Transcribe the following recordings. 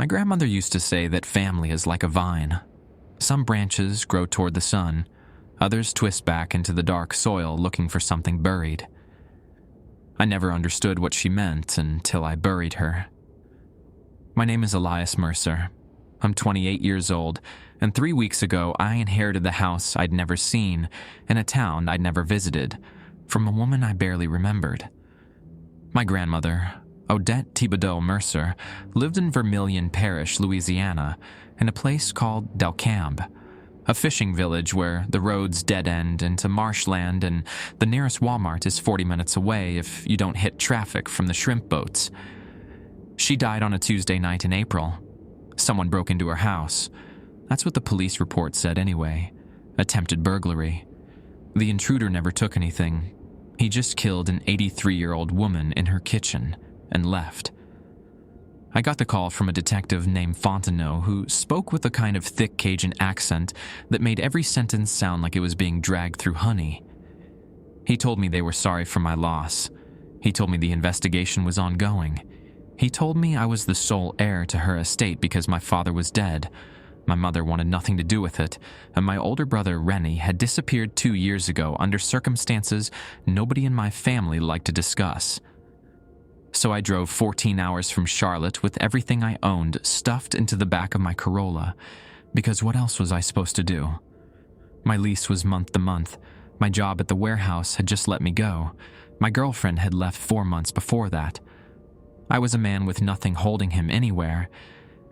My grandmother used to say that family is like a vine. Some branches grow toward the sun, others twist back into the dark soil looking for something buried. I never understood what she meant until I buried her. My name is Elias Mercer. I'm 28 years old, and 3 weeks ago I inherited the house I'd never seen in a town I'd never visited from a woman I barely remembered. My grandmother, Odette Thibodeau Mercer, lived in Vermilion Parish, Louisiana, in a place called Delcambre, a fishing village where the roads dead end into marshland and the nearest Walmart is 40 minutes away if you don't hit traffic from the shrimp boats. She died on a Tuesday night in April. Someone broke into her house. That's what the police report said anyway. Attempted burglary. The intruder never took anything. He just killed an 83-year-old woman in her kitchen and left. I got the call from a detective named Fontenot who spoke with a kind of thick Cajun accent that made every sentence sound like it was being dragged through honey. He told me they were sorry for my loss. He told me the investigation was ongoing. He told me I was the sole heir to her estate because my father was dead. My mother wanted nothing to do with it, and my older brother, Rennie, had disappeared 2 years ago under circumstances nobody in my family liked to discuss. So I drove 14 hours from Charlotte with everything I owned stuffed into the back of my Corolla, because what else was I supposed to do? My lease was month to month. My job at the warehouse had just let me go. My girlfriend had left 4 months before that. I was a man with nothing holding him anywhere,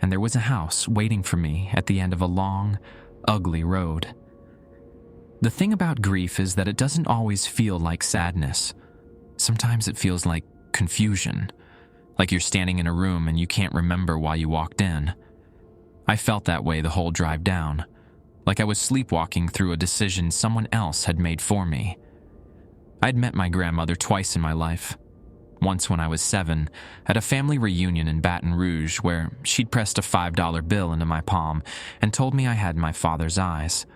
and there was a house waiting for me at the end of a long, ugly road. The thing about grief is that it doesn't always feel like sadness. Sometimes it feels like confusion, like you're standing in a room and you can't remember why you walked in. I felt that way the whole drive down, like I was sleepwalking through a decision someone else had made for me. I'd met my grandmother twice in my life. Once when I was 7, at a family reunion in Baton Rouge where she'd pressed a $5 bill into my palm and told me I had my father's eyes.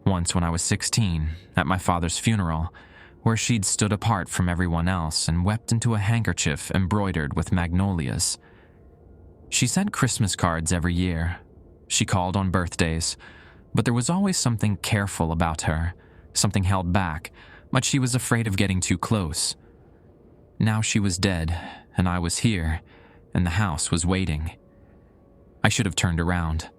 Once when I was 16, at my father's funeral, where she'd stood apart from everyone else and wept into a handkerchief embroidered with magnolias. She sent Christmas cards every year. She called on birthdays, but there was always something careful about her, something held back, but she was afraid of getting too close. Now she was dead, and I was here, and the house was waiting. I should have turned around.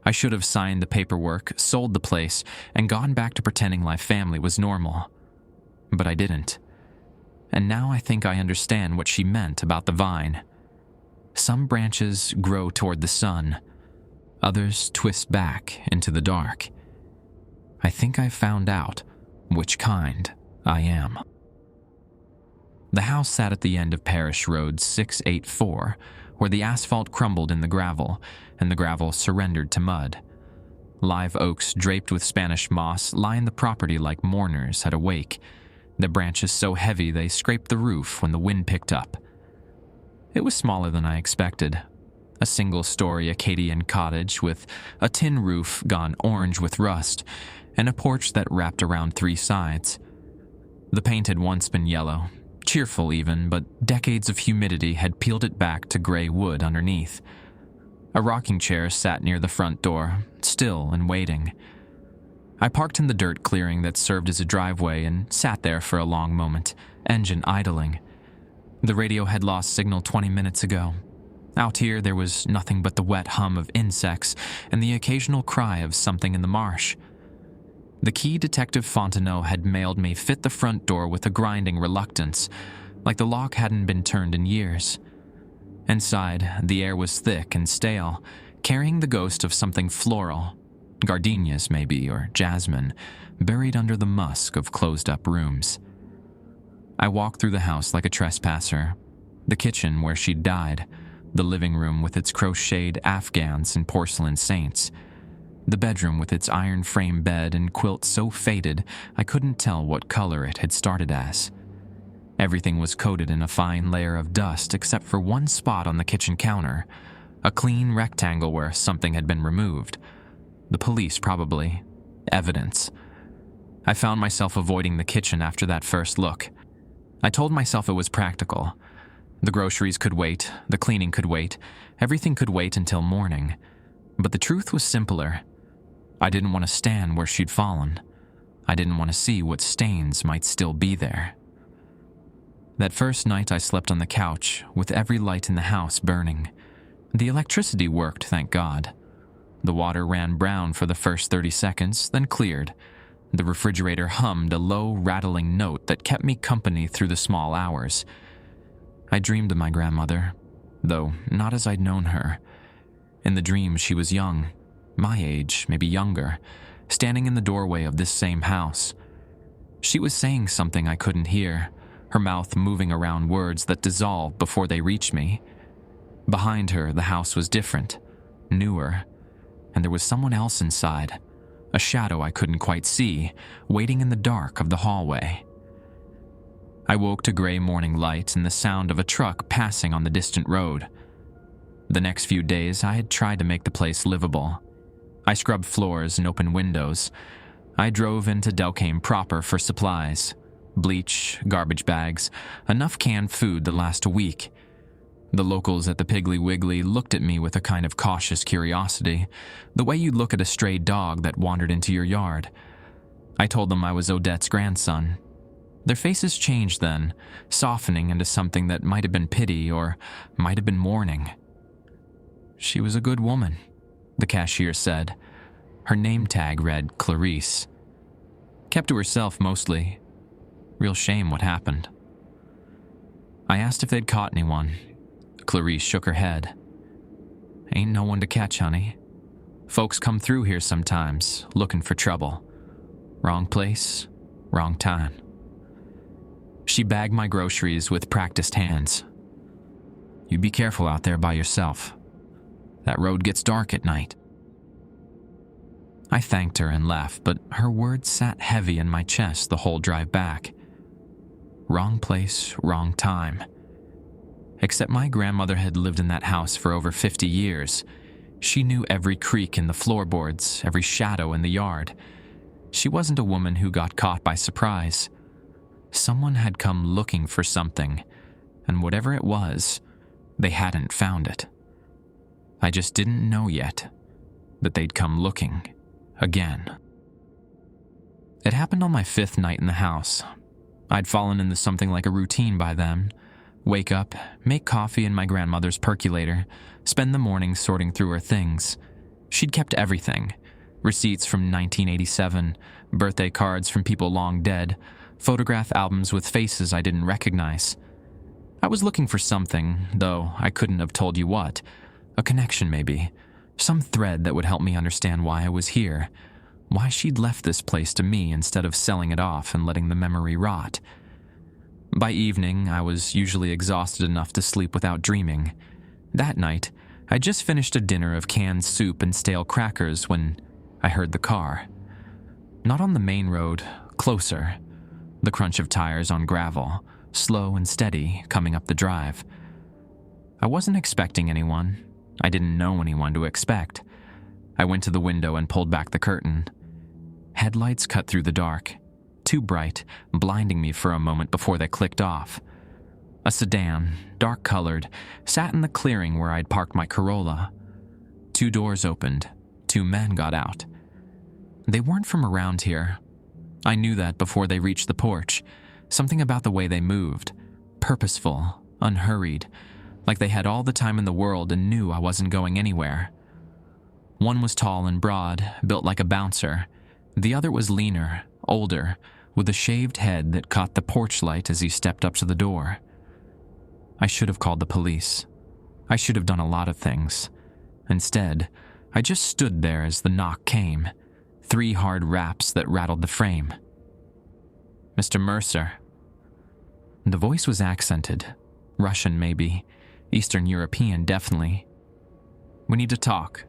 I should have signed the paperwork, sold the place, and gone back to pretending my family was normal. But I didn't. And now I think I understand what she meant about the vine. Some branches grow toward the sun. Others twist back into the dark. I think I've found out which kind I am. The house sat at the end of Parish Road 684, where the asphalt crumbled in the gravel, and the gravel surrendered to mud. Live oaks draped with Spanish moss lined the property like mourners at a wake, the branches so heavy they scraped the roof when the wind picked up. It was smaller than I expected. A single-story Acadian cottage with a tin roof gone orange with rust, and a porch that wrapped around 3 sides. The paint had once been yellow, cheerful even, but decades of humidity had peeled it back to gray wood underneath. A rocking chair sat near the front door, still and waiting. I parked in the dirt clearing that served as a driveway and sat there for a long moment, engine idling. The radio had lost signal 20 minutes ago. Out here there was nothing but the wet hum of insects and the occasional cry of something in the marsh. The key Detective Fontenot had mailed me fit the front door with a grinding reluctance, like the lock hadn't been turned in years. Inside, the air was thick and stale, carrying the ghost of something floral, gardenias maybe, or jasmine, buried under the musk of closed-up rooms. I walked through the house like a trespasser, the kitchen where she'd died, the living room with its crocheted afghans and porcelain saints, the bedroom with its iron frame bed and quilt so faded I couldn't tell what color it had started as. Everything was coated in a fine layer of dust except for one spot on the kitchen counter, a clean rectangle where something had been removed. The police, probably. Evidence. I found myself avoiding the kitchen after that first look. I told myself it was practical. The groceries could wait, the cleaning could wait, everything could wait until morning. But the truth was simpler. I didn't want to stand where she'd fallen. I didn't want to see what stains might still be there. That first night I slept on the couch, with every light in the house burning. The electricity worked, thank God. The water ran brown for the first 30 seconds, then cleared. The refrigerator hummed a low, rattling note that kept me company through the small hours. I dreamed of my grandmother, though not as I'd known her. In the dream, she was young, my age, maybe younger, standing in the doorway of this same house. She was saying something I couldn't hear, her mouth moving around words that dissolved before they reached me. Behind her, the house was different, newer, and there was someone else inside, a shadow I couldn't quite see, waiting in the dark of the hallway. I woke to gray morning light and the sound of a truck passing on the distant road. The next few days, I had tried to make the place livable. I scrubbed floors and opened windows. I drove into Delcame proper for supplies. Bleach, garbage bags, enough canned food that lasts a week. The locals at the Piggly Wiggly looked at me with a kind of cautious curiosity, the way you'd look at a stray dog that wandered into your yard. I told them I was Odette's grandson. Their faces changed then, softening into something that might have been pity or might have been mourning. She was a good woman, the cashier said. Her name tag read Clarice. Kept to herself mostly. Real shame what happened. I asked if they'd caught anyone. Clarice shook her head. Ain't no one to catch, honey. Folks come through here sometimes, looking for trouble. Wrong place, wrong time. She bagged my groceries with practiced hands. You be careful out there by yourself. That road gets dark at night. I thanked her and left, but her words sat heavy in my chest the whole drive back. Wrong place, wrong time. Except my grandmother had lived in that house for over 50 years. She knew every creak in the floorboards, every shadow in the yard. She wasn't a woman who got caught by surprise. Someone had come looking for something, and whatever it was, they hadn't found it. I just didn't know yet that they'd come looking again. It happened on my 5th night in the house. I'd fallen into something like a routine by then. Wake up, make coffee in my grandmother's percolator, spend the morning sorting through her things. She'd kept everything. Receipts from 1987, birthday cards from people long dead, photograph albums with faces I didn't recognize. I was looking for something, though I couldn't have told you what. A connection maybe. Some thread that would help me understand why I was here. Why she'd left this place to me instead of selling it off and letting the memory rot. By evening, I was usually exhausted enough to sleep without dreaming. That night, I just finished a dinner of canned soup and stale crackers when I heard the car. Not on the main road, closer. The crunch of tires on gravel, slow and steady, coming up the drive. I wasn't expecting anyone. I didn't know anyone to expect. I went to the window and pulled back the curtain. Headlights cut through the dark, too bright, blinding me for a moment before they clicked off. A sedan, dark-colored, sat in the clearing where I'd parked my Corolla. 2 doors opened. 2 men got out. They weren't from around here. I knew that before they reached the porch. Something about the way they moved. Purposeful, unhurried, like they had all the time in the world and knew I wasn't going anywhere. One was tall and broad, built like a bouncer. The other was leaner, older, with a shaved head that caught the porch light as he stepped up to the door. I should have called the police. I should have done a lot of things. Instead, I just stood there as the knock came. 3 hard raps that rattled the frame. Mr. Mercer. The voice was accented. Russian, maybe. Eastern European, definitely. We need to talk.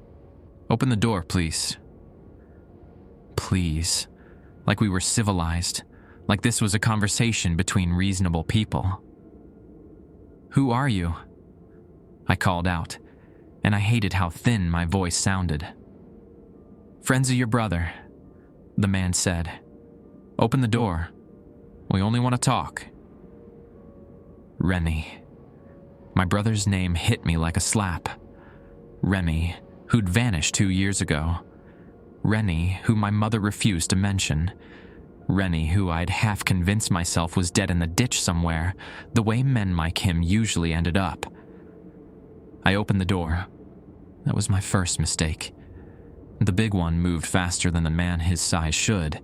Open the door, please. Please. Like we were civilized. Like this was a conversation between reasonable people. Who are you? I called out, and I hated how thin my voice sounded. Friends of your brother, the man said. Open the door. We only want to talk. Rennie. My brother's name hit me like a slap. Remy, who'd vanished 2 years ago. Rennie, who my mother refused to mention. Rennie, who I'd half convinced myself was dead in the ditch somewhere, the way men like him usually ended up. I opened the door. That was my first mistake. The big one moved faster than the man his size should.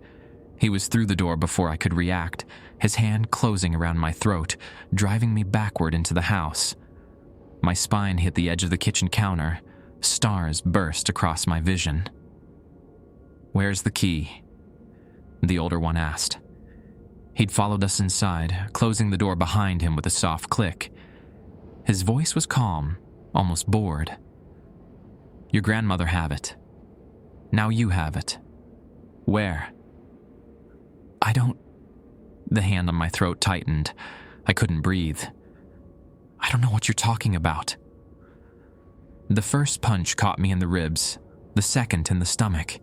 He was through the door before I could react, his hand closing around my throat, driving me backward into the house. My spine hit the edge of the kitchen counter. Stars burst across my vision. "Where's the key?" the older one asked. He'd followed us inside, closing the door behind him with a soft click. His voice was calm, almost bored. "Your grandmother have it. Now you have it. Where?" "I don't..." The hand on my throat tightened. I couldn't breathe. "I don't know what you're talking about." The first punch caught me in the ribs, the second in the stomach.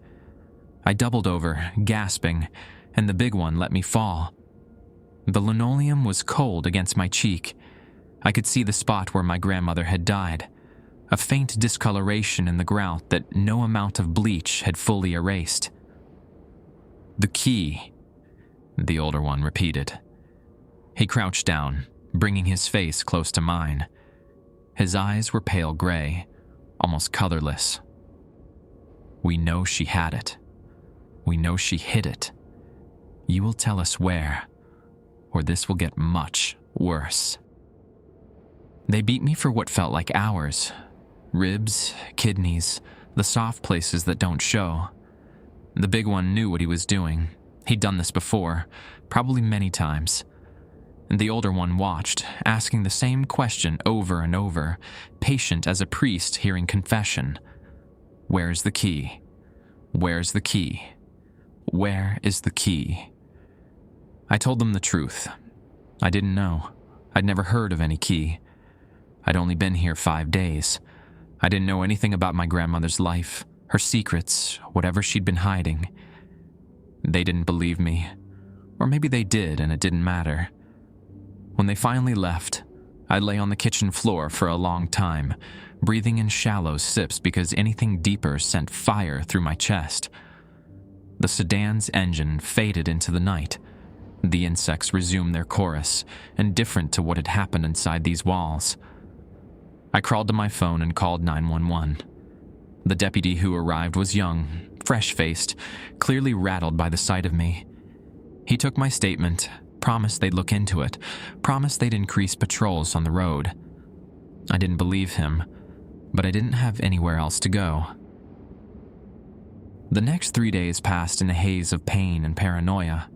I doubled over, gasping, and the big one let me fall. The linoleum was cold against my cheek. I could see the spot where my grandmother had died, a faint discoloration in the grout that no amount of bleach had fully erased. "The key," the older one repeated. He crouched down, bringing his face close to mine. His eyes were pale gray, almost colorless. "We know she had it. We know she hid it. You will tell us where, or this will get much worse." They beat me for what felt like hours. Ribs, kidneys, the soft places that don't show. The big one knew what he was doing. He'd done this before, probably many times. And the older one watched, asking the same question over and over, patient as a priest hearing confession. "Where's the key? Where's the key? Where is the key?" I told them the truth. I didn't know. I'd never heard of any key. I'd only been here 5 days. I didn't know anything about my grandmother's life, her secrets, whatever she'd been hiding. They didn't believe me. Or maybe they did and it didn't matter. When they finally left, I lay on the kitchen floor for a long time, breathing in shallow sips because anything deeper sent fire through my chest. The sedan's engine faded into the night. The insects resumed their chorus, indifferent to what had happened inside these walls. I crawled to my phone and called 911. The deputy who arrived was young, fresh-faced, clearly rattled by the sight of me. He took my statement, promised they'd look into it, promised they'd increase patrols on the road. I didn't believe him, but I didn't have anywhere else to go. The next 3 days passed in a haze of pain and paranoia.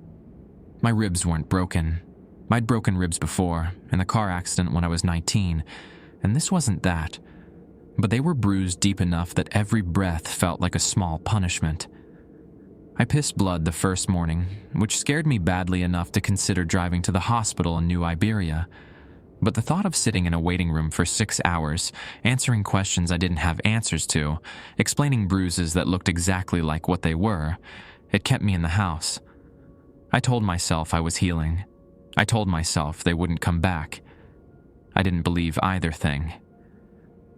My ribs weren't broken. I'd broken ribs before, in a car accident when I was 19, and this wasn't that. But they were bruised deep enough that every breath felt like a small punishment. I pissed blood the first morning, which scared me badly enough to consider driving to the hospital in New Iberia. But the thought of sitting in a waiting room for 6 hours, answering questions I didn't have answers to, explaining bruises that looked exactly like what they were, it kept me in the house. I told myself I was healing. I told myself they wouldn't come back. I didn't believe either thing.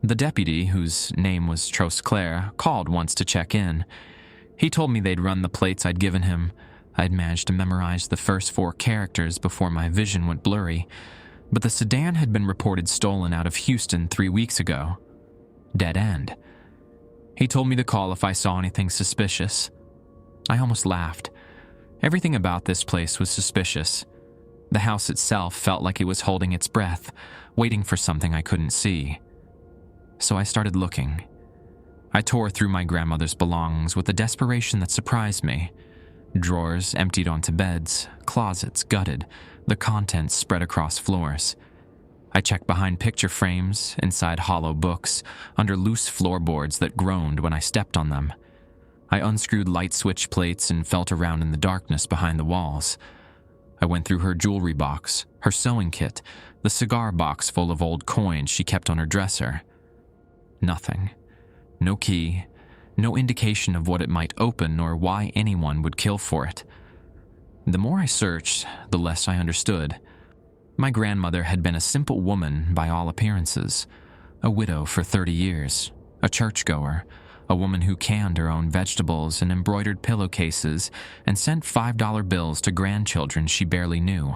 The deputy, whose name was Trosclair, called once to check in. He told me they'd run the plates I'd given him. I'd managed to memorize the first 4 characters before my vision went blurry, but the sedan had been reported stolen out of Houston 3 weeks ago. Dead end. He told me to call if I saw anything suspicious. I almost laughed. Everything about this place was suspicious. The house itself felt like it was holding its breath, waiting for something I couldn't see. So I started looking. I tore through my grandmother's belongings with a desperation that surprised me. Drawers emptied onto beds, closets gutted, the contents spread across floors. I checked behind picture frames, inside hollow books, under loose floorboards that groaned when I stepped on them. I unscrewed light switch plates and felt around in the darkness behind the walls. I went through her jewelry box, her sewing kit, the cigar box full of old coins she kept on her dresser. Nothing. No key, no indication of what it might open or why anyone would kill for it. The more I searched, the less I understood. My grandmother had been a simple woman by all appearances, a widow for 30 years, a churchgoer, a woman who canned her own vegetables and embroidered pillowcases and sent $5 bills to grandchildren she barely knew.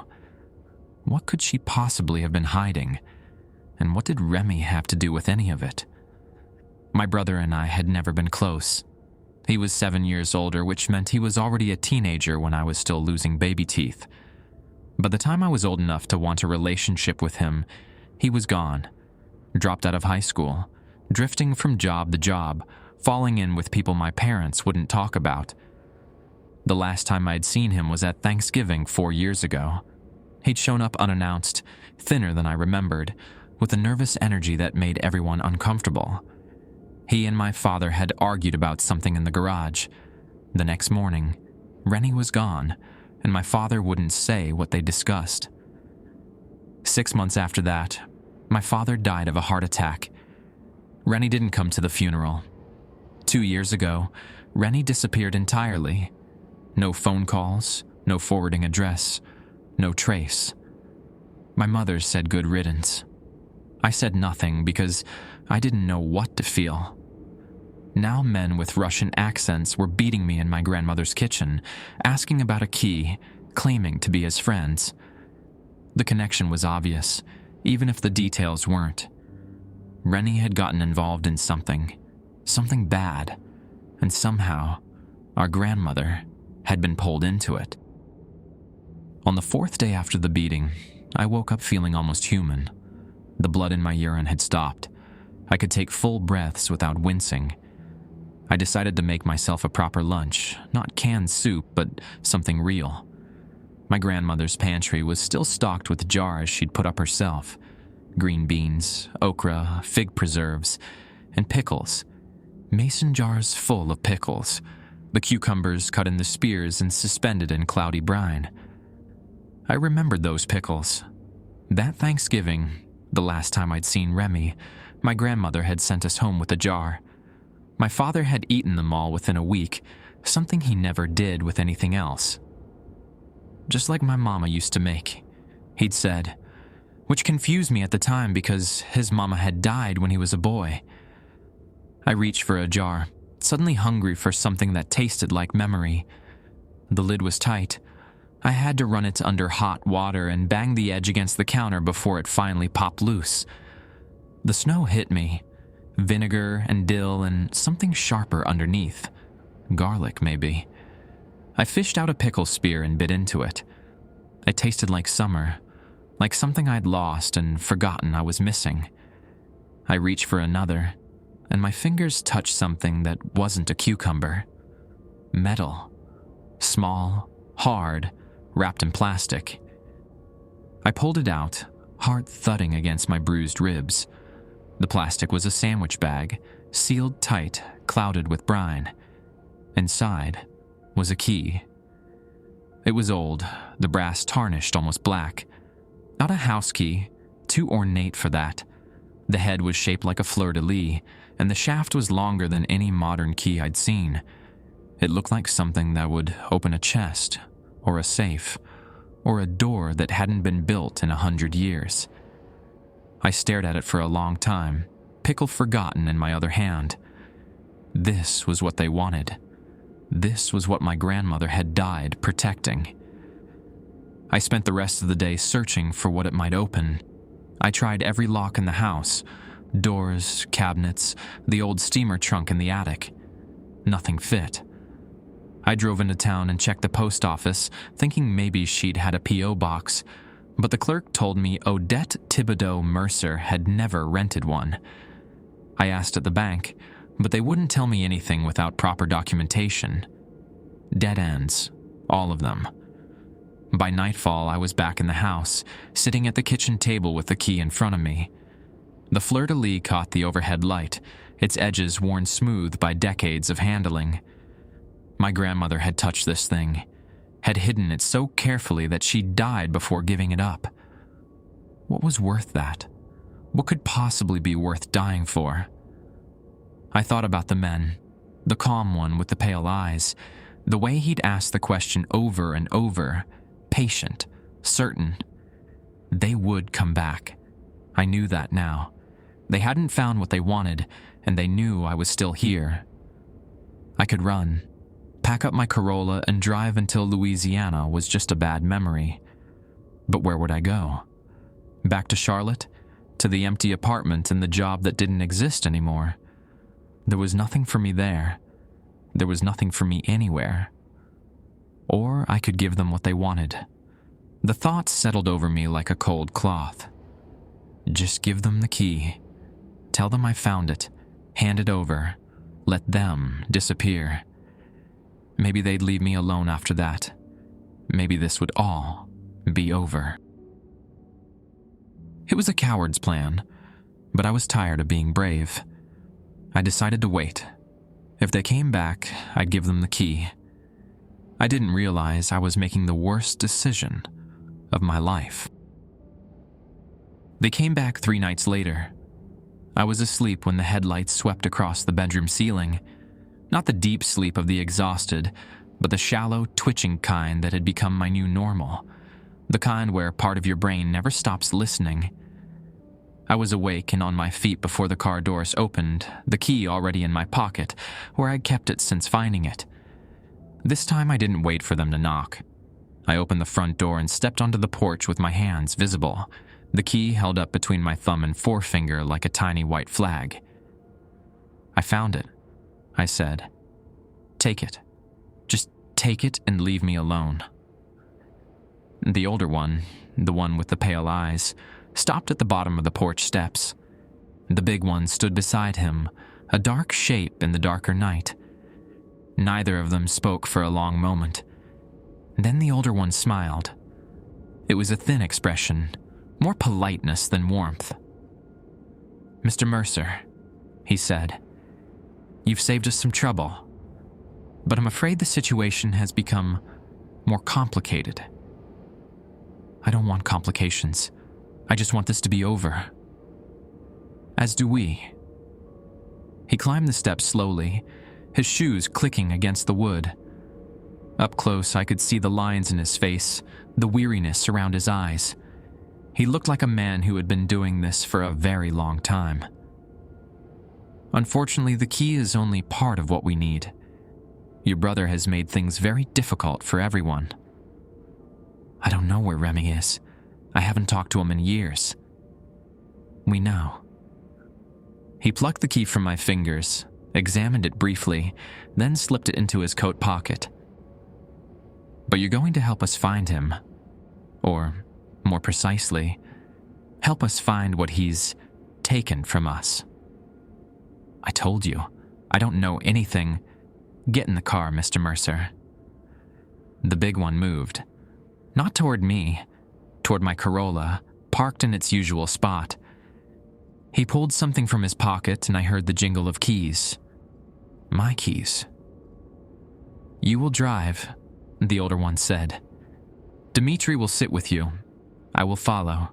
What could she possibly have been hiding? And what did Remy have to do with any of it? My brother and I had never been close. He was 7 years older, which meant he was already a teenager when I was still losing baby teeth. By the time I was old enough to want a relationship with him, he was gone, dropped out of high school, drifting from job to job, falling in with people my parents wouldn't talk about. The last time I'd seen him was at Thanksgiving 4 years ago. He'd shown up unannounced, thinner than I remembered, with a nervous energy that made everyone uncomfortable. He and my father had argued about something in the garage. The next morning, Rennie was gone, and my father wouldn't say what they discussed. 6 months after that, my father died of a heart attack. Rennie didn't come to the funeral. 2 years ago, Rennie disappeared entirely. No phone calls, no forwarding address, no trace. My mother said good riddance. I said nothing because I didn't know what to feel. Now men with Russian accents were beating me in my grandmother's kitchen, asking about a key, claiming to be his friends. The connection was obvious, even if the details weren't. Rennie had gotten involved in something bad, and somehow our grandmother had been pulled into it. On the 4th day after the beating, I woke up feeling almost human. The blood in my urine had stopped. I could take full breaths without wincing. I decided to make myself a proper lunch, not canned soup, but something real. My grandmother's pantry was still stocked with jars she'd put up herself. Green beans, okra, fig preserves, and pickles. Mason jars full of pickles, the cucumbers cut into spears and suspended in cloudy brine. I remembered those pickles. That Thanksgiving, the last time I'd seen Remy, my grandmother had sent us home with a jar. My father had eaten them all within a week, something he never did with anything else. Just like my mama used to make, he'd said, which confused me at the time because his mama had died when he was a boy. I reached for a jar, suddenly hungry for something that tasted like memory. The lid was tight. I had to run it under hot water and bang the edge against the counter before it finally popped loose. The snow hit me. Vinegar and dill and something sharper underneath. Garlic, maybe. I fished out a pickle spear and bit into it. It tasted like summer, like something I'd lost and forgotten I was missing. I reached for another, and my fingers touched something that wasn't a cucumber. Metal. Small, hard, wrapped in plastic. I pulled it out, heart thudding against my bruised ribs. The plastic was a sandwich bag, sealed tight, clouded with brine. Inside was a key. It was old, the brass tarnished almost black. Not a house key, too ornate for that. The head was shaped like a fleur-de-lis, and the shaft was longer than any modern key I'd seen. It looked like something that would open a chest, or a safe, or a door that hadn't been built in 100 years. I stared at it for a long time, pickle forgotten in my other hand. This was what they wanted. This was what my grandmother had died protecting. I spent the rest of the day searching for what it might open. I tried every lock in the house, doors, cabinets, the old steamer trunk in the attic. Nothing fit. I drove into town and checked the post office, thinking maybe she'd had a P.O. box, but the clerk told me Odette Thibodeau Mercer had never rented one. I asked at the bank, but they wouldn't tell me anything without proper documentation. Dead ends, all of them. By nightfall, I was back in the house, sitting at the kitchen table with the key in front of me. The fleur-de-lis caught the overhead light, its edges worn smooth by decades of handling. My grandmother had touched this thing, had hidden it so carefully that she died before giving it up. What was worth that? What could possibly be worth dying for? I thought about the men, the calm one with the pale eyes, the way he'd asked the question over and over, patient, certain. They would come back. I knew that now. They hadn't found what they wanted, and they knew I was still here. I could run, pack up my Corolla, and drive until Louisiana was just a bad memory. But where would I go? Back to Charlotte? To the empty apartment and the job that didn't exist anymore? There was nothing for me there. There was nothing for me anywhere. Or I could give them what they wanted. The thought settled over me like a cold cloth. Just give them the key. Tell them I found it. Hand it over. Let them disappear. Maybe they'd leave me alone after that. Maybe this would all be over. It was a coward's plan, but I was tired of being brave. I decided to wait. If they came back, I'd give them the key. I didn't realize I was making the worst decision of my life. They came back 3 nights later. I was asleep when the headlights swept across the bedroom ceiling. Not the deep sleep of the exhausted, but the shallow, twitching kind that had become my new normal. The kind where part of your brain never stops listening. I was awake and on my feet before the car doors opened, the key already in my pocket, where I'd kept it since finding it. This time I didn't wait for them to knock. I opened the front door and stepped onto the porch with my hands visible, the key held up between my thumb and forefinger like a tiny white flag. "I found it," I said. "Take it. Just take it and leave me alone." The older one, the one with the pale eyes, stopped at the bottom of the porch steps. The big one stood beside him, a dark shape in the darker night. Neither of them spoke for a long moment. Then the older one smiled. It was a thin expression, more politeness than warmth. "Mr. Mercer," he said, "you've saved us some trouble, but I'm afraid the situation has become more complicated." "I don't want complications. I just want this to be over." "As do we." He climbed the steps slowly, his shoes clicking against the wood. Up close, I could see the lines in his face, the weariness around his eyes. He looked like a man who had been doing this for a very long time. "Unfortunately, the key is only part of what we need. Your brother has made things very difficult for everyone." "I don't know where Remy is. I haven't talked to him in years." "We know." He plucked the key from my fingers, examined it briefly, then slipped it into his coat pocket. "But you're going to help us find him. Or, more precisely, help us find what he's taken from us." "I told you, I don't know anything. Get in the car, Mr. Mercer." The big one moved. Not toward me, toward my Corolla, parked in its usual spot. He pulled something from his pocket and I heard the jingle of keys. My keys. "You will drive," the older one said. "Dimitri will sit with you. I will follow.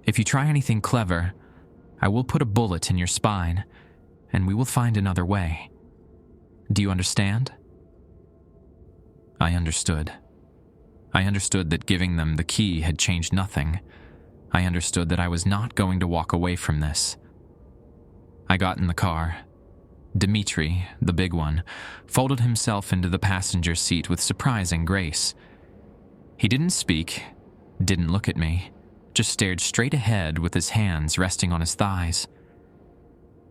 If you try anything clever, I will put a bullet in your spine, and we will find another way. Do you understand?" I understood. I understood that giving them the key had changed nothing. I understood that I was not going to walk away from this. I got in the car. Dimitri, the big one, folded himself into the passenger seat with surprising grace. He didn't speak, didn't look at me, just stared straight ahead with his hands resting on his thighs.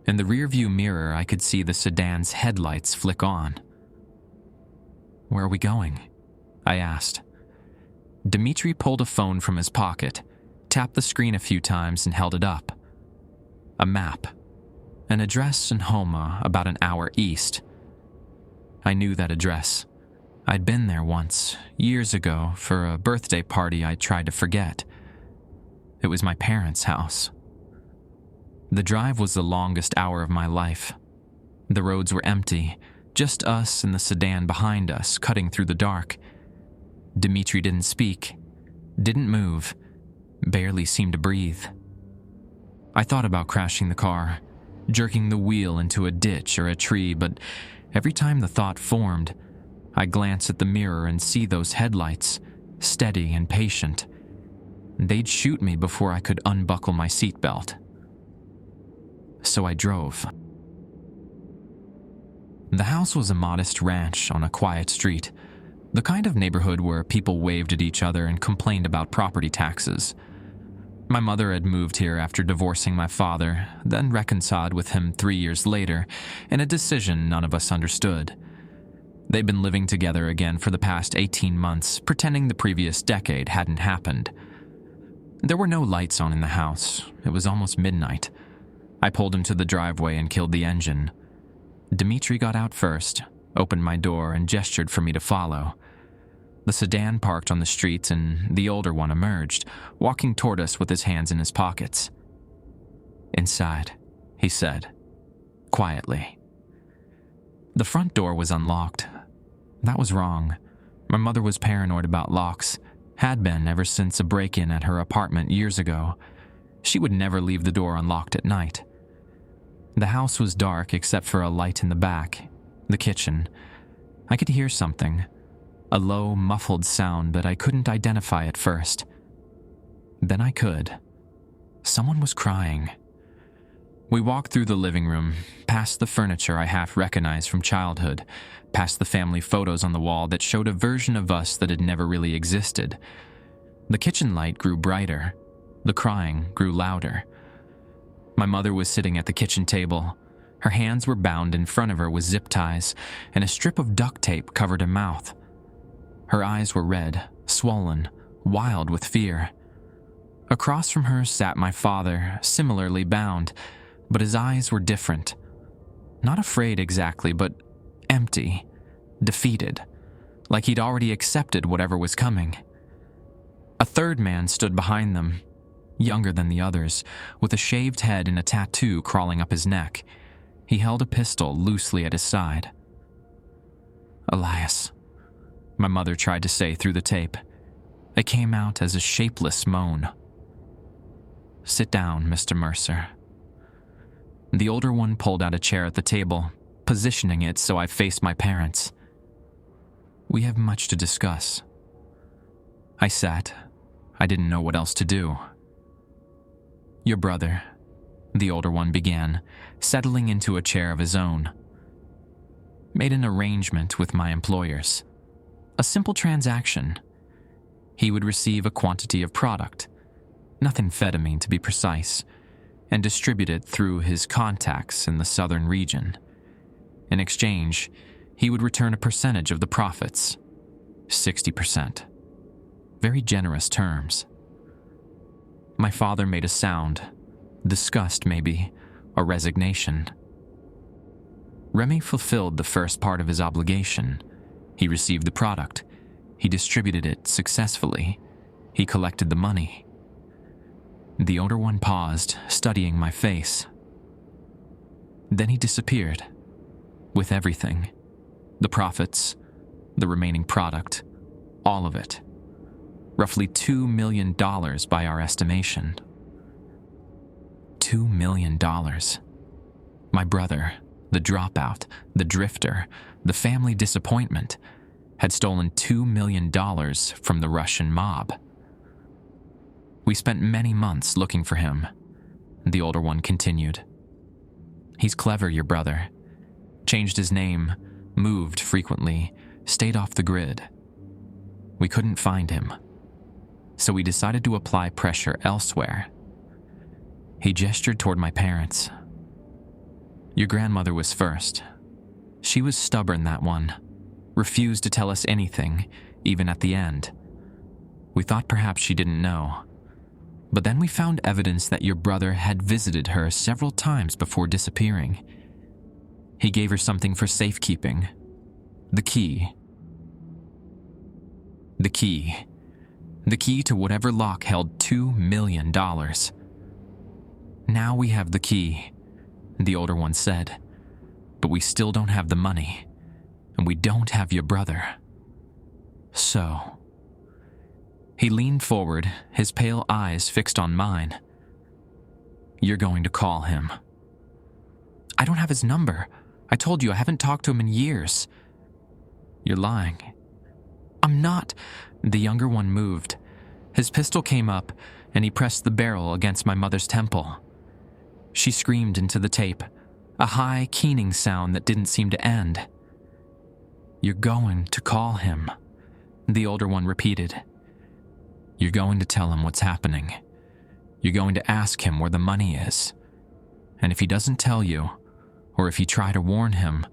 In the rearview mirror, I could see the sedan's headlights flick on. "Where are we going?" I asked. Dimitri pulled a phone from his pocket, tapped the screen a few times and held it up. A map. An address in Homa, about an hour east. I knew that address. I'd been there once, years ago, for a birthday party I tried to forget. It was my parents' house. The drive was the longest hour of my life. The roads were empty, just us and the sedan behind us, cutting through the dark. Dimitri didn't speak, didn't move, barely seemed to breathe. I thought about crashing the car, jerking the wheel into a ditch or a tree, but every time the thought formed, I glance at the mirror and see those headlights, steady and patient. they'd shoot me before I could unbuckle my seatbelt. So I drove. The house was a modest ranch on a quiet street, the kind of neighborhood where people waved at each other and complained about property taxes. My mother had moved here after divorcing my father, then reconciled with him 3 years later in a decision none of us understood. They'd been living together again for the past 18 months, pretending the previous decade hadn't happened. There were no lights on in the house. It was almost midnight. I pulled him to the driveway and killed the engine. Dimitri got out first, opened my door, and gestured for me to follow. The sedan parked on the street, and the older one emerged, walking toward us with his hands in his pockets. "Inside," he said, quietly. The front door was unlocked. That was wrong. My mother was paranoid about locks, had been ever since a break-in at her apartment years ago. She would never leave the door unlocked at night. The house was dark except for a light in the back, the kitchen. I could hear something, a low, muffled sound, but I couldn't identify it first. Then I could. Someone was crying. We walked through the living room, past the furniture I half recognized from childhood, past the family photos on the wall that showed a version of us that had never really existed. The kitchen light grew brighter. The crying grew louder. My mother was sitting at the kitchen table. Her hands were bound in front of her with zip ties, and a strip of duct tape covered her mouth. Her eyes were red, swollen, wild with fear. Across from her sat my father, similarly bound, but his eyes were different. Not afraid exactly, but empty, defeated, like he'd already accepted whatever was coming. A third man stood behind them, younger than the others, with a shaved head and a tattoo crawling up his neck. He held a pistol loosely at his side. "Elias," my mother tried to say through the tape. It came out as a shapeless moan. "Sit down, Mr. Mercer." The older one pulled out a chair at the table, positioning it so I faced my parents. "We have much to discuss." I sat. I didn't know what else to do. "Your brother," the older one began, settling into a chair of his own, "made an arrangement with my employers. A simple transaction. He would receive a quantity of product, methamphetamine to be precise, and distribute it through his contacts in the southern region. In exchange, he would return a percentage of the profits, 60%. Very generous terms. My father made a sound, disgust maybe, or resignation. Remy fulfilled the first part of his obligation. He received the product. He distributed it successfully. He collected the money. The older one paused, studying my face. Then he disappeared, with everything. The profits, the remaining product, all of it. Roughly $2 million by our estimation. $2 million. My brother, the dropout, the drifter, the family disappointment, had stolen $2 million from the Russian mob. We spent many months looking for him, the older one continued. He's clever, your brother. Changed his name, moved frequently, stayed off the grid. We couldn't find him, so we decided to apply pressure elsewhere. He gestured toward my parents. Your grandmother was first. She was stubborn, that one. Refused to tell us anything, even at the end. We thought perhaps she didn't know. But then we found evidence that your brother had visited her several times before disappearing. He gave her something for safekeeping. The key. The key. The key to whatever lock held $2 million. Now we have the key, the older one said, but we still don't have the money, and we don't have your brother. So... He leaned forward, his pale eyes fixed on mine. You're going to call him. I don't have his number. I told you I haven't talked to him in years. You're lying. I'm not. The younger one moved. His pistol came up, and he pressed the barrel against my mother's temple. She screamed into the tape, a high, keening sound that didn't seem to end. "You're going to call him," the older one repeated. "You're going to tell him what's happening. You're going to ask him where the money is. And if he doesn't tell you, or if you try to warn him,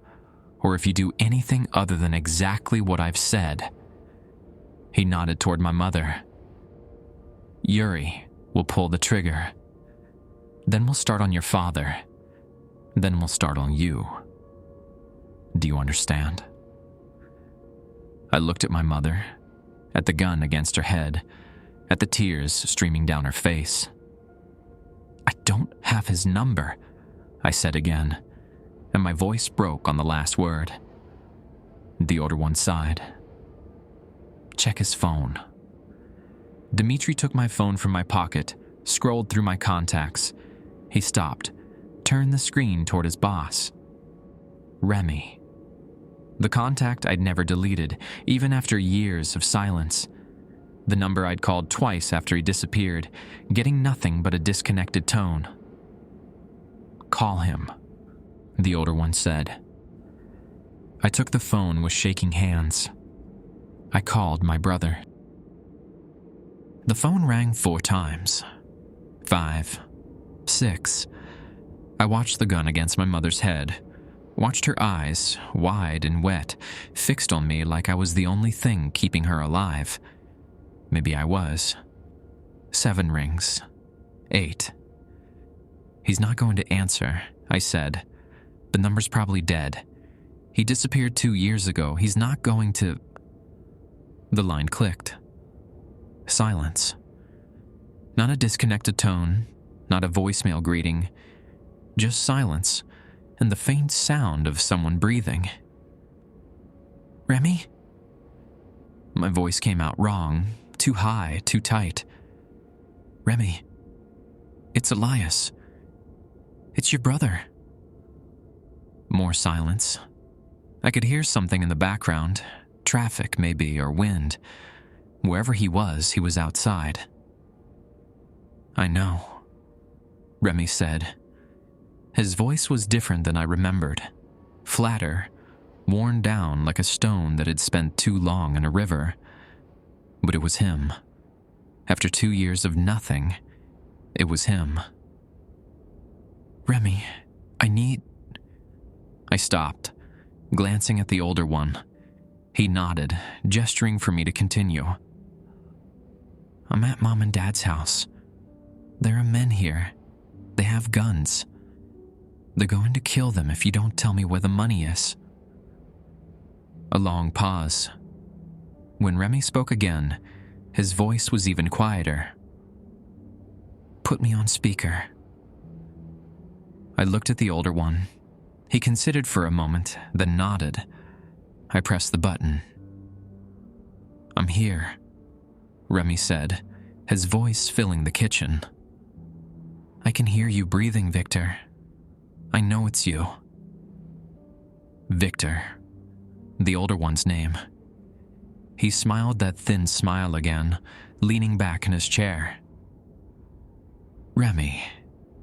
or if you do anything other than exactly what I've said," he nodded toward my mother, "Yuri will pull the trigger. Then we'll start on your father. Then we'll start on you. Do you understand?" I looked at my mother, at the gun against her head, at the tears streaming down her face. "I don't have his number," I said again, and my voice broke on the last word. The older one sighed. "Check his phone." Dmitri took my phone from my pocket, scrolled through my contacts. He stopped, turned the screen toward his boss. Remy. The contact I'd never deleted, even after years of silence. The number I'd called twice after he disappeared, getting nothing but a disconnected tone. "Call him," the older one said. I took the phone with shaking hands. I called my brother. The phone rang 4 times. 5. 6. I watched the gun against my mother's head, watched her eyes, wide and wet, fixed on me like I was the only thing keeping her alive. Maybe I was. 7 rings. 8. "He's not going to answer," I said. "The number's probably dead. He disappeared 2 years ago. He's not going to..." The line clicked. Silence. Not a disconnected tone, not a voicemail greeting, just silence and the faint sound of someone breathing. "Remy?" My voice came out wrong, too high, too tight. "Remy, it's Elias. It's your brother." More silence. I could hear something in the background, traffic maybe, or wind. Wherever he was outside. "I know," Remy said. His voice was different than I remembered. Flatter, worn down like a stone that had spent too long in a river. But it was him. After 2 years of nothing, it was him. "Remy, I need..." I stopped, glancing at the older one. He nodded, gesturing for me to continue. "I'm at Mom and Dad's house. There are men here. They have guns. They're going to kill them if you don't tell me where the money is." A long pause. When Remy spoke again, his voice was even quieter. "Put me on speaker." I looked at the older one. He considered for a moment, then nodded. I pressed the button. "I'm here," Remy said, his voice filling the kitchen. "I can hear you breathing, Victor. I know it's you." Victor, the older one's name. He smiled that thin smile again, leaning back in his chair. "Remy,"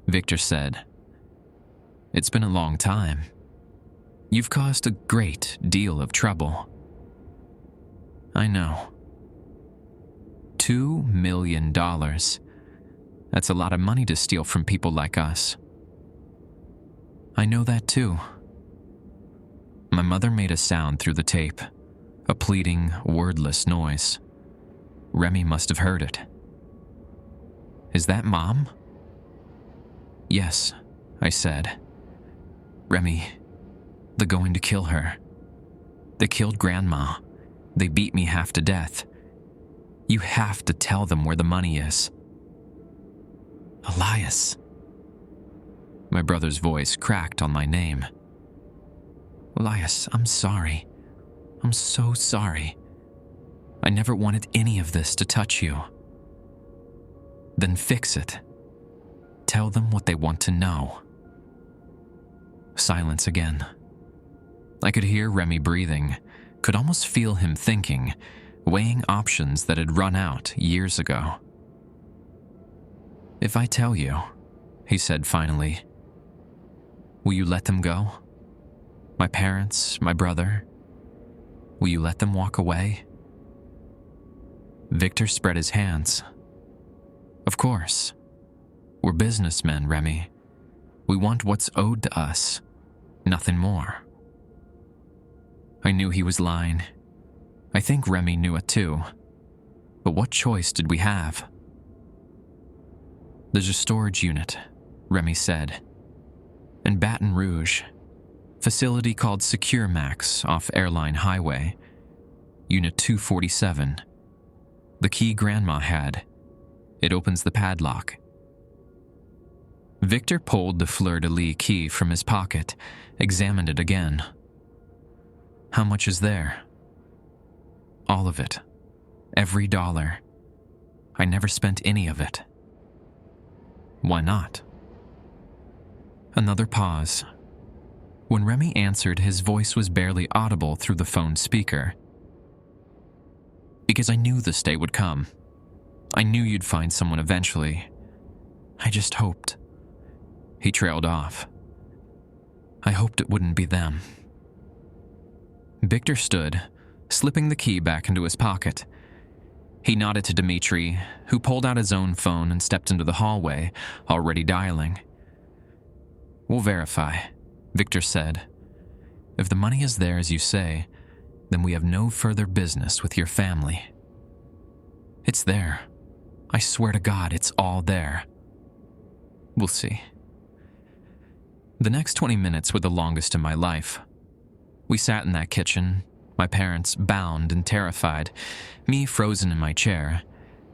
Victor said, "it's been a long time. You've caused a great deal of trouble." "I know." $2 million. That's a lot of money to steal from people like us. "I know that too." My mother made a sound through the tape, a pleading, wordless noise. Remy must have heard it. "Is that Mom?" "Yes," I said. "Remy, they're going to kill her. They killed Grandma. They beat me half to death. You have to tell them where the money is." "Elias." My brother's voice cracked on my name. "Elias, I'm sorry. I'm so sorry. I never wanted any of this to touch you." "Then fix it. Tell them what they want to know." Silence again. I could hear Remy breathing, could almost feel him thinking, weighing options that had run out years ago. "If I tell you," he said finally, "will you let them go? My parents, my brother, will you let them walk away?" Victor spread his hands. "Of course. We're businessmen, Remy. We want what's owed to us, nothing more." I knew he was lying. I think Remy knew it too. But what choice did we have? "There's a storage unit," Remy said, "in Baton Rouge. Facility called Secure Max off Airline Highway. Unit 247. The key Grandma had. It opens the padlock." Victor pulled the fleur-de-lis key from his pocket, examined it again. "How much is there?" "All of it. Every dollar. I never spent any of it." "Why not?" Another pause. When Remy answered, his voice was barely audible through the phone speaker. "Because I knew this day would come. I knew you'd find someone eventually. I just hoped." He trailed off. "I hoped it wouldn't be them." Victor stood, slipping the key back into his pocket. He nodded to Dimitri, who pulled out his own phone and stepped into the hallway, already dialing. "We'll verify," Victor said. "If the money is there as you say, then we have no further business with your family." "It's there. I swear to God, it's all there." "We'll see." The next 20 minutes were the longest in my life. We sat in that kitchen, my parents bound and terrified, me frozen in my chair,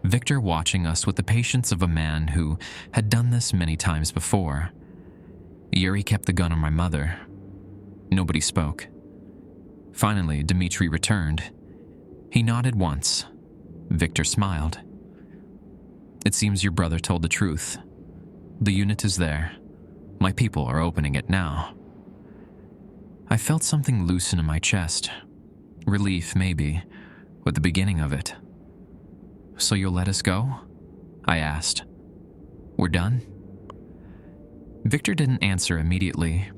Victor watching us with the patience of a man who had done this many times before. Yuri kept the gun on my mother. Nobody spoke. Finally, Dimitri returned. He nodded once. Victor smiled. "It seems your brother told the truth. The unit is there. My people are opening it now." I felt something loosen in my chest. Relief, maybe, or the beginning of it. "So you'll let us go?" I asked. "We're done?" Victor didn't answer immediately.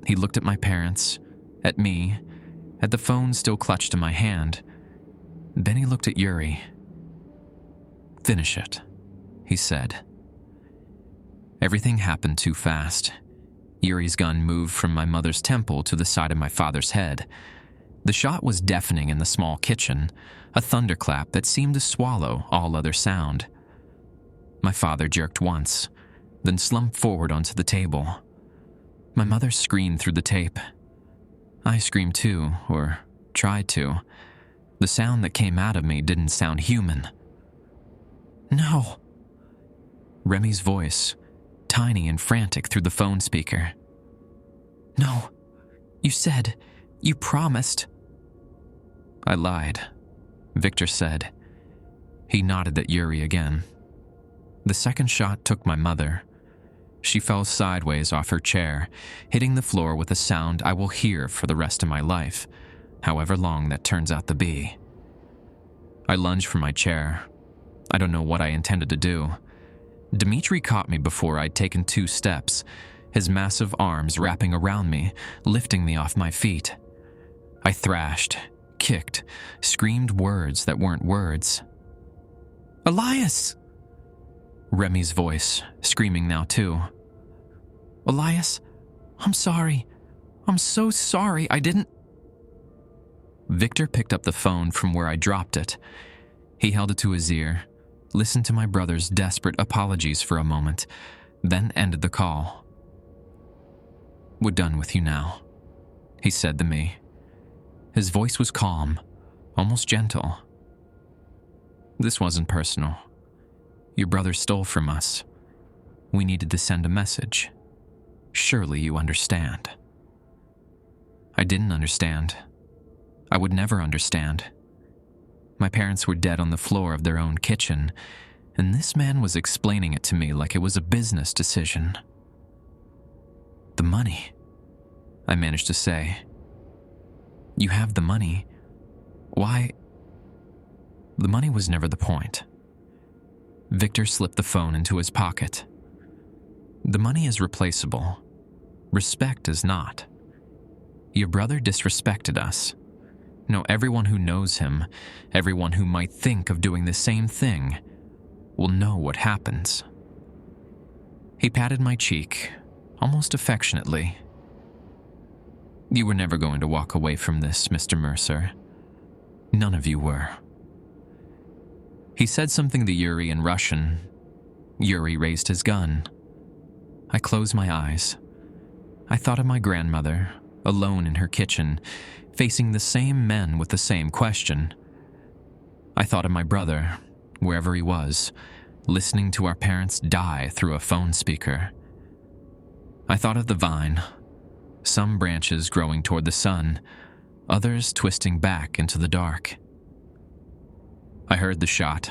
He looked at my parents, at me, at the phone still clutched in my hand. Then he looked at Yuri. "Finish it," he said. Everything happened too fast. Yuri's gun moved from my mother's temple to the side of my father's head. The shot was deafening in the small kitchen, a thunderclap that seemed to swallow all other sound. My father jerked once, then slumped forward onto the table. My mother screamed through the tape. I screamed too, or tried to. The sound that came out of me didn't sound human. "No!" Remy's voice, tiny and frantic through the phone speaker. "No, you said, you promised." "I lied," Victor said. He nodded at Yuri again. The second shot took my mother. She fell sideways off her chair, hitting the floor with a sound I will hear for the rest of my life, however long that turns out to be. I lunged from my chair. I don't know what I intended to do. Dimitri caught me before I'd taken 2 steps, his massive arms wrapping around me, lifting me off my feet. I thrashed, kicked, screamed words that weren't words. "Elias!" Remy's voice, screaming now too. "Elias, I'm sorry. I'm so sorry. I didn't..." Victor picked up the phone from where I dropped it. He held it to his ear, listened to my brother's desperate apologies for a moment, then ended the call. "We're done with you now," he said to me. His voice was calm, almost gentle. "This wasn't personal. Your brother stole from us. We needed to send a message. Surely you understand." I didn't understand. I would never understand. My parents were dead on the floor of their own kitchen, and this man was explaining it to me like it was a business decision. "The money," I managed to say. "You have the money. Why..." The money was never the point. Victor slipped the phone into his pocket. The money is replaceable. Respect is not. Your brother disrespected us. No, everyone who knows him, everyone who might think of doing the same thing, will know what happens. He patted my cheek, almost affectionately. You were never going to walk away from this, Mr. Mercer. None of you were. He said something to Yuri in Russian. Yuri raised his gun. I closed my eyes. I thought of my grandmother, alone in her kitchen, facing the same men with the same question. I thought of my brother, wherever he was, listening to our parents die through a phone speaker. I thought of the vine, some branches growing toward the sun, others twisting back into the dark. I heard the shot.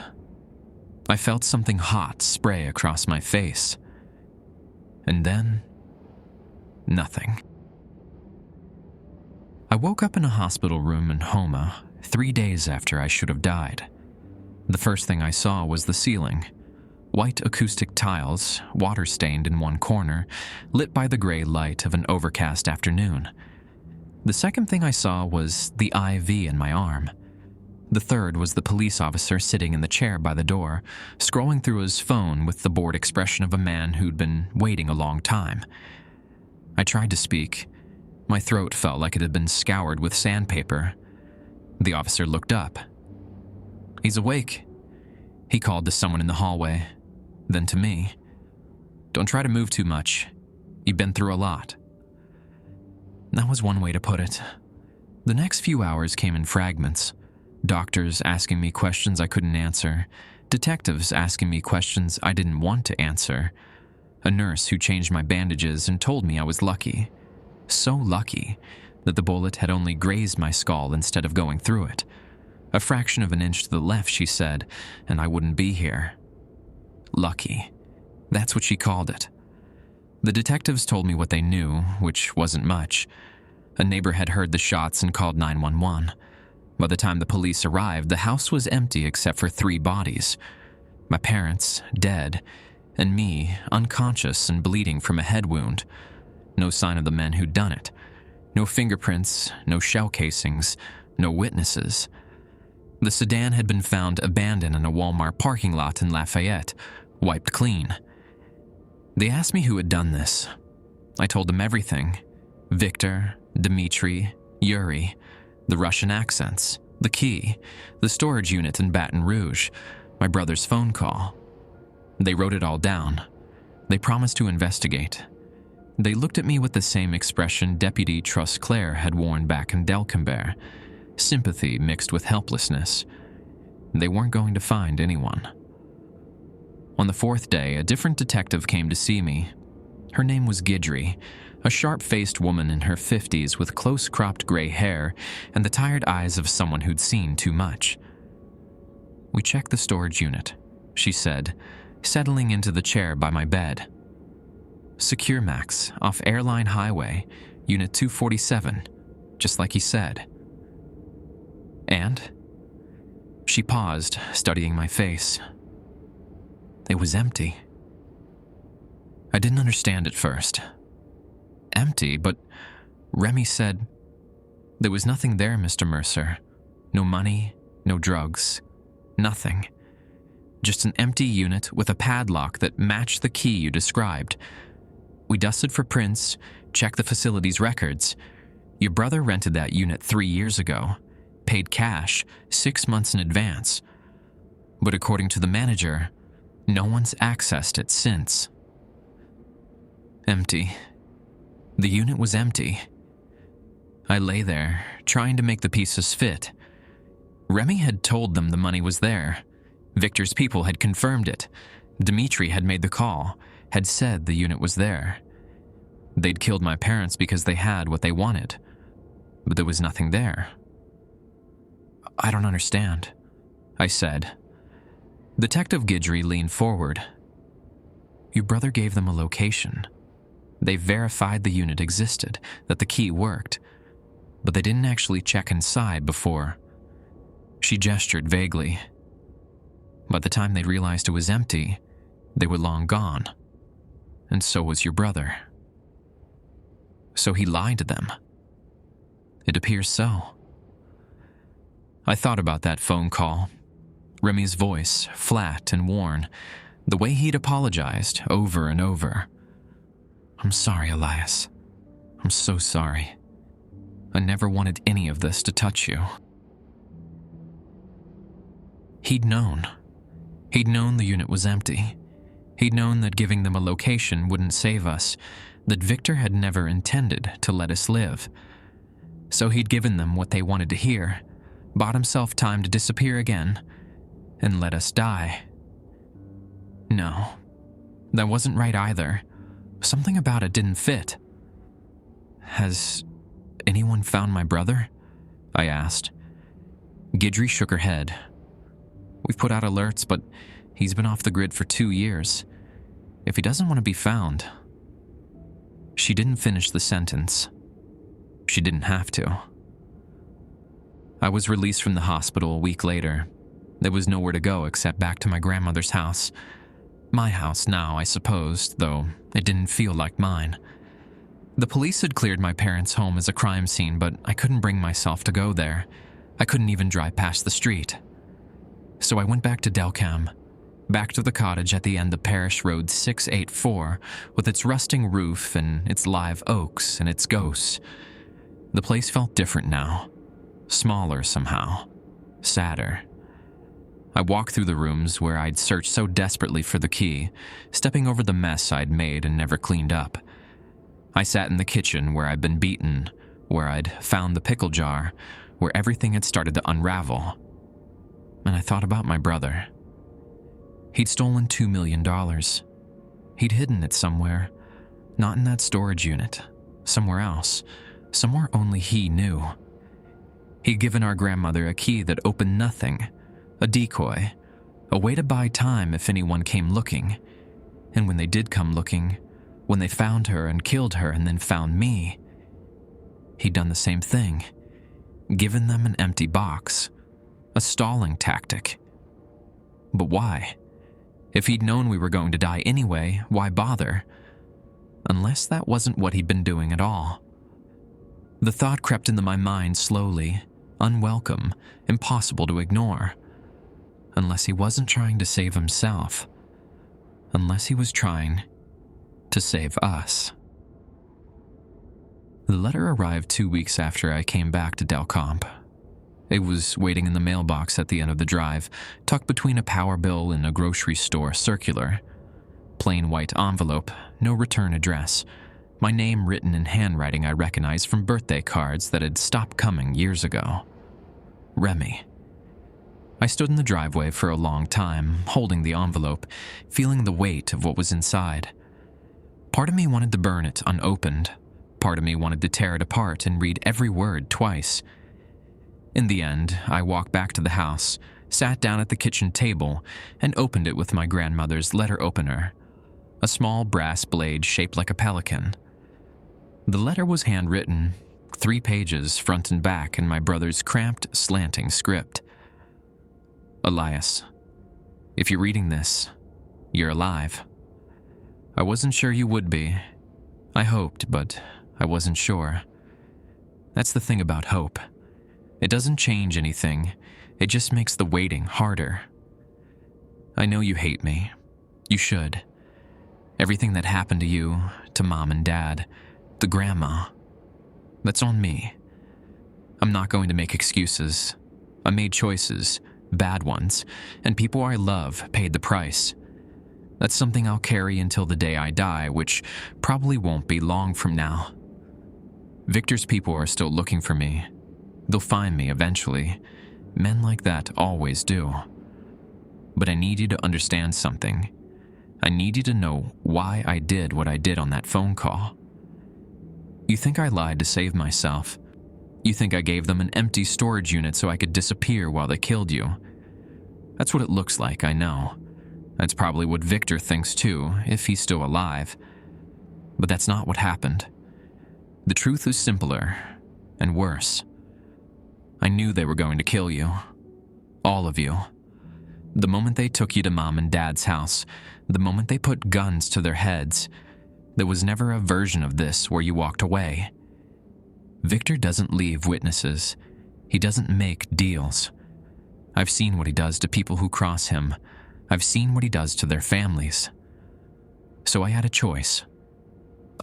I felt something hot spray across my face. And then, nothing. I woke up in a hospital room in Homa 3 days after I should have died. The first thing I saw was the ceiling. White acoustic tiles, water-stained in one corner, lit by the gray light of an overcast afternoon. The second thing I saw was the IV in my arm. The third was the police officer sitting in the chair by the door, scrolling through his phone with the bored expression of a man who'd been waiting a long time. I tried to speak. My throat felt like it had been scoured with sandpaper. The officer looked up. He's awake. He called to someone in the hallway, then to me. Don't try to move too much. You've been through a lot. That was one way to put it. The next few hours came in fragments. Doctors asking me questions I couldn't answer. Detectives asking me questions I didn't want to answer. A nurse who changed my bandages and told me I was lucky. So lucky that the bullet had only grazed my skull instead of going through it. A fraction of an inch to the left, she said, and I wouldn't be here. Lucky. That's what she called it. The detectives told me what they knew, which wasn't much. A neighbor had heard the shots and called 911. By the time the police arrived, the house was empty except for 3 bodies. My parents, dead, and me, unconscious and bleeding from a head wound. No sign of the men who'd done it. No fingerprints, no shell casings, no witnesses. The sedan had been found abandoned in a Walmart parking lot in Lafayette, wiped clean. They asked me who had done this. I told them everything. Victor, Dmitri, Yuri, the Russian accents, the key, the storage unit in Baton Rouge, my brother's phone call. They wrote it all down. They promised to investigate. They looked at me with the same expression Deputy Trosclair had worn back in Delcambert, sympathy mixed with helplessness. They weren't going to find anyone. On the 4th day, a different detective came to see me. Her name was Guidry, a sharp-faced woman in her 50s with close-cropped gray hair and the tired eyes of someone who'd seen too much. We checked the storage unit, she said, settling into the chair by my bed. Secure Max, off Airline Highway, Unit 247, just like he said. And? She paused, studying my face. It was empty. I didn't understand at first. Empty, but Remy said, there was nothing there, Mr. Mercer. No money, no drugs, nothing. Just an empty unit with a padlock that matched the key you described. We dusted for prints, checked the facility's records. Your brother rented that unit 3 years ago, paid cash 6 months in advance. But according to the manager, no one's accessed it since. Empty. The unit was empty. I lay there, trying to make the pieces fit. Remy had told them the money was there. Victor's people had confirmed it. Dmitri had made the call, had said the unit was there. They'd killed my parents because they had what they wanted, but there was nothing there. I don't understand, I said. Detective Guidry leaned forward. Your brother gave them a location. They verified the unit existed, that the key worked, but they didn't actually check inside before. She gestured vaguely, By the time they realized it was empty, they were long gone. And so was your brother. So he lied to them. It appears so. I thought about that phone call. Remy's voice, flat and worn, the way he'd apologized over and over. I'm sorry, Elias. I'm so sorry. I never wanted any of this to touch you. He'd known. He'd known the unit was empty. He'd known that giving them a location wouldn't save us, that Victor had never intended to let us live. So he'd given them what they wanted to hear, bought himself time to disappear again, and let us die. No, that wasn't right either. Something about it didn't fit. Has anyone found my brother? I asked. Guidry shook her head. We've put out alerts, but he's been off the grid for 2 years. If he doesn't want to be found... She didn't finish the sentence. She didn't have to. I was released from the hospital a week later. There was nowhere to go except back to my grandmother's house. My house now, I supposed, though it didn't feel like mine. The police had cleared my parents' home as a crime scene, but I couldn't bring myself to go there. I couldn't even drive past the street. So I went back to Delcam, back to the cottage at the end of Parish Road 684, with its rusting roof and its live oaks and its ghosts. The place felt different now, smaller somehow, sadder. I walked through the rooms where I'd searched so desperately for the key, stepping over the mess I'd made and never cleaned up. I sat in the kitchen where I'd been beaten, where I'd found the pickle jar, where everything had started to unravel. And I thought about my brother. He'd stolen $2 million. He'd hidden it somewhere, not in that storage unit, somewhere else, somewhere only he knew. He'd given our grandmother a key that opened nothing, a decoy, a way to buy time if anyone came looking. And when they did come looking, when they found her and killed her and then found me, he'd done the same thing, given them an empty box, a stalling tactic. But why? If he'd known we were going to die anyway, why bother? Unless that wasn't what he'd been doing at all. The thought crept into my mind slowly, unwelcome, impossible to ignore. Unless he wasn't trying to save himself. Unless he was trying to save us. The letter arrived 2 weeks after I came back to Delcomp. It was waiting in the mailbox at the end of the drive, tucked between a power bill and a grocery store circular. Plain white envelope, no return address. My name written in handwriting I recognized from birthday cards that had stopped coming years ago. Remy. I stood in the driveway for a long time, holding the envelope, feeling the weight of what was inside. Part of me wanted to burn it unopened. Part of me wanted to tear it apart and read every word twice. In the end, I walked back to the house, sat down at the kitchen table, and opened it with my grandmother's letter opener, a small brass blade shaped like a pelican. The letter was handwritten, 3 pages front and back in my brother's cramped, slanting script. Elias, if you're reading this, you're alive. I wasn't sure you would be. I hoped, but I wasn't sure. That's the thing about hope. It doesn't change anything. It just makes the waiting harder. I know you hate me. You should. Everything that happened to you, to Mom and Dad, to Grandma, that's on me. I'm not going to make excuses. I made choices, bad ones, and people I love paid the price. That's something I'll carry until the day I die, which probably won't be long from now. Victor's people are still looking for me. They'll find me eventually. Men like that always do. But I need you to understand something. I need you to know why I did what I did on that phone call. You think I lied to save myself. You think I gave them an empty storage unit so I could disappear while they killed you. That's what it looks like, I know. That's probably what Victor thinks too, if he's still alive. But that's not what happened. The truth is simpler and worse. I knew they were going to kill you. All of you. The moment they took you to Mom and Dad's house, the moment they put guns to their heads, there was never a version of this where you walked away. Victor doesn't leave witnesses. He doesn't make deals. I've seen what he does to people who cross him. I've seen what he does to their families. So I had a choice.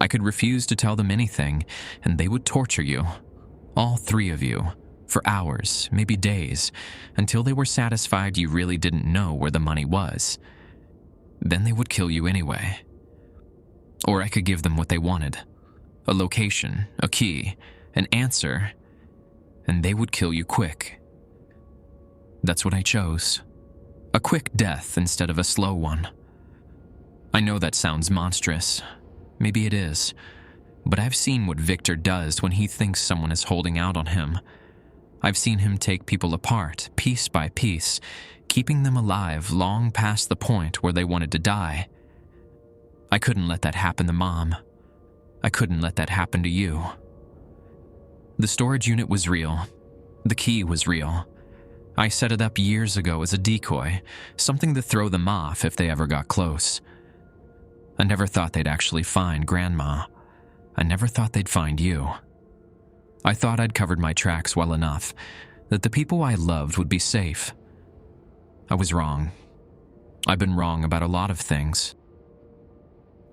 I could refuse to tell them anything, and they would torture you, all three of you, for hours, maybe days, until they were satisfied you really didn't know where the money was. Then they would kill you anyway. Or I could give them what they wanted, a location, a key, an answer, and they would kill you quick. That's what I chose. A quick death instead of a slow one. I know that sounds monstrous. Maybe it is. But I've seen what Victor does when he thinks someone is holding out on him. I've seen him take people apart, piece by piece, keeping them alive long past the point where they wanted to die. I couldn't let that happen to Mom. I couldn't let that happen to you. The storage unit was real. The key was real. I set it up years ago as a decoy, something to throw them off if they ever got close. I never thought they'd actually find Grandma. I never thought they'd find you. I thought I'd covered my tracks well enough, that the people I loved would be safe. I was wrong. I've been wrong about a lot of things.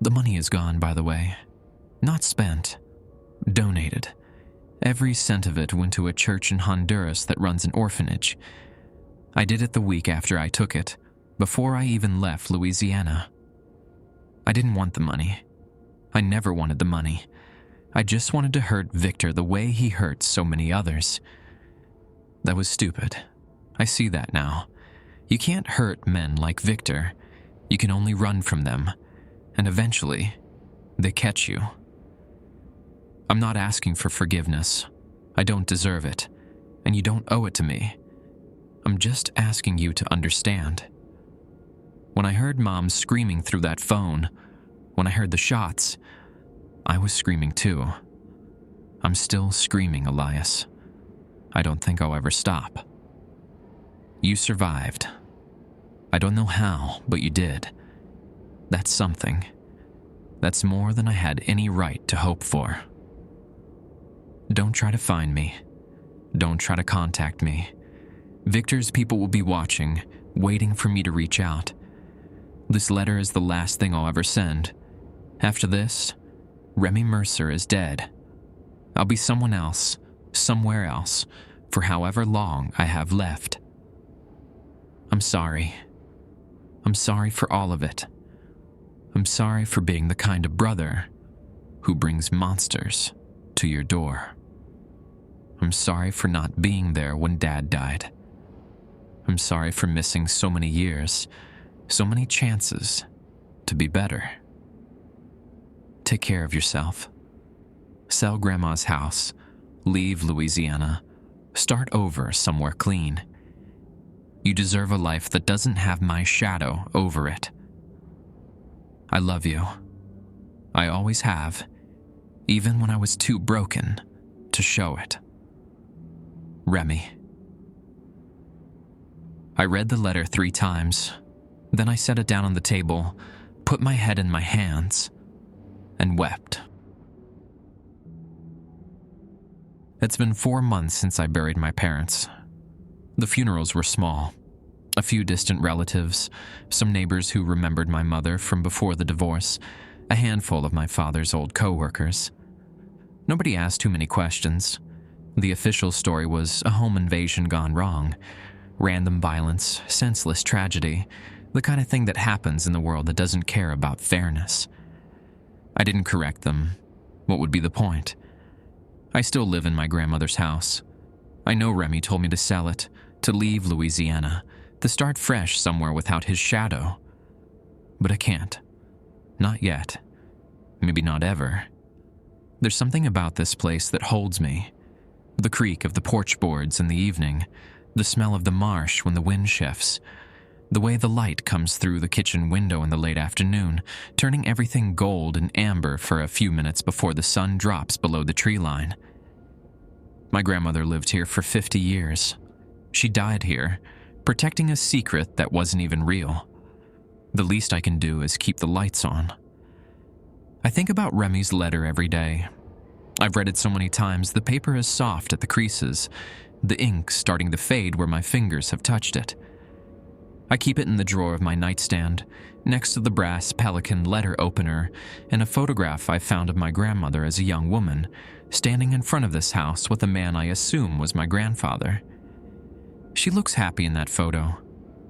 The money is gone, by the way. Not spent. Donated. Every cent of it went to a church in Honduras that runs an orphanage. I did it the week after I took it, before I even left Louisiana. I didn't want the money. I never wanted the money. I just wanted to hurt Victor the way he hurt so many others. That was stupid. I see that now. You can't hurt men like Victor. You can only run from them. And eventually, they catch you. I'm not asking for forgiveness. I don't deserve it. And you don't owe it to me. I'm just asking you to understand. When I heard Mom screaming through that phone, when I heard the shots, I was screaming too. I'm still screaming, Elias. I don't think I'll ever stop. You survived. I don't know how, but you did. That's something. That's more than I had any right to hope for. Don't try to find me. Don't try to contact me. Victor's people will be watching, waiting for me to reach out. This letter is the last thing I'll ever send. After this, Remy Mercer is dead. I'll be someone else, somewhere else, for however long I have left. I'm sorry. I'm sorry for all of it. I'm sorry for being the kind of brother who brings monsters to your door. I'm sorry for not being there when Dad died. I'm sorry for missing so many years, so many chances to be better. Take care of yourself. Sell Grandma's house, leave Louisiana, start over somewhere clean. You deserve a life that doesn't have my shadow over it. I love you. I always have, even when I was too broken to show it. Remy. I read the letter 3 times. Then I set it down on the table, put my head in my hands, and wept. It's been 4 months since I buried my parents. The funerals were small. A few distant relatives, some neighbors who remembered my mother from before the divorce, a handful of my father's old co-workers. Nobody asked too many questions. The official story was a home invasion gone wrong, random violence, senseless tragedy, the kind of thing that happens in the world that doesn't care about fairness. I didn't correct them. What would be the point? I still live in my grandmother's house. I know Remy told me to sell it, to leave Louisiana, to start fresh somewhere without his shadow. But I can't. Not yet. Maybe not ever. There's something about this place that holds me. The creak of the porch boards in the evening, the smell of the marsh when the wind shifts, the way the light comes through the kitchen window in the late afternoon, turning everything gold and amber for a few minutes before the sun drops below the tree line. My grandmother lived here for 50 years. She died here, protecting a secret that wasn't even real. The least I can do is keep the lights on. I think about Remy's letter every day. I've read it so many times, the paper is soft at the creases, the ink starting to fade where my fingers have touched it. I keep it in the drawer of my nightstand, next to the brass pelican letter opener and a photograph I found of my grandmother as a young woman, standing in front of this house with a man I assume was my grandfather. She looks happy in that photo,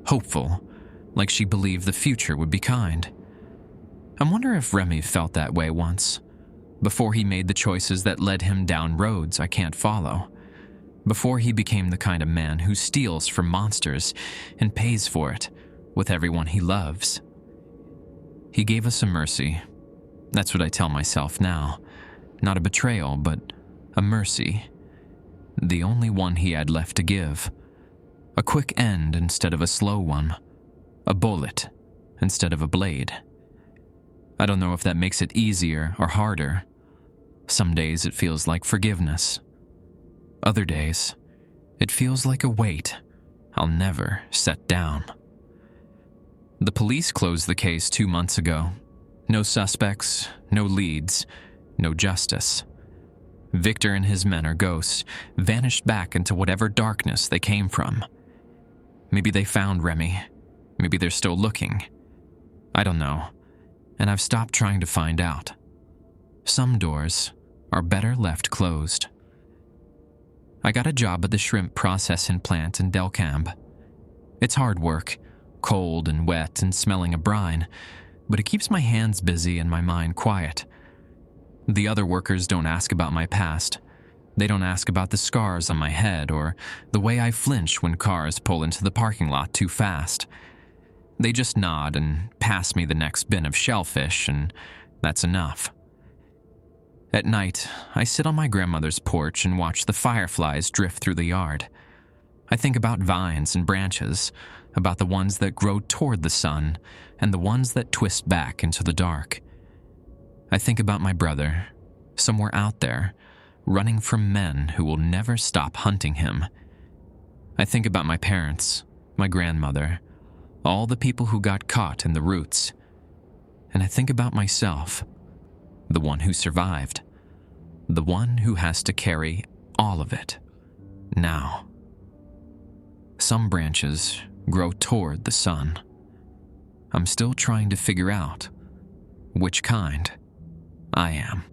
hopeful, like she believed the future would be kind. I wonder if Remy felt that way once, before he made the choices that led him down roads I can't follow, before he became the kind of man who steals from monsters and pays for it with everyone he loves. He gave us a mercy. That's what I tell myself now. Not a betrayal, but a mercy. The only one he had left to give. A quick end instead of a slow one. A bullet instead of a blade. I don't know if that makes it easier or harder. Some days it feels like forgiveness. Other days, it feels like a weight I'll never set down. The police closed the case 2 months ago. No suspects, no leads, no justice. Victor and his men are ghosts, vanished back into whatever darkness they came from. Maybe they found Remy. Maybe they're still looking. I don't know, and I've stopped trying to find out. Some doors are better left closed. I got a job at the shrimp processing plant in Delcamp. It's hard work, cold and wet and smelling of brine, but it keeps my hands busy and my mind quiet. The other workers don't ask about my past. They don't ask about the scars on my head or the way I flinch when cars pull into the parking lot too fast. They just nod and pass me the next bin of shellfish, and that's enough. At night, I sit on my grandmother's porch and watch the fireflies drift through the yard. I think about vines and branches, about the ones that grow toward the sun and the ones that twist back into the dark. I think about my brother, somewhere out there, running from men who will never stop hunting him. I think about my parents, my grandmother, all the people who got caught in the roots. And I think about myself, the one who survived, the one who has to carry all of it now. Some branches grow toward the sun. I'm still trying to figure out which kind I am.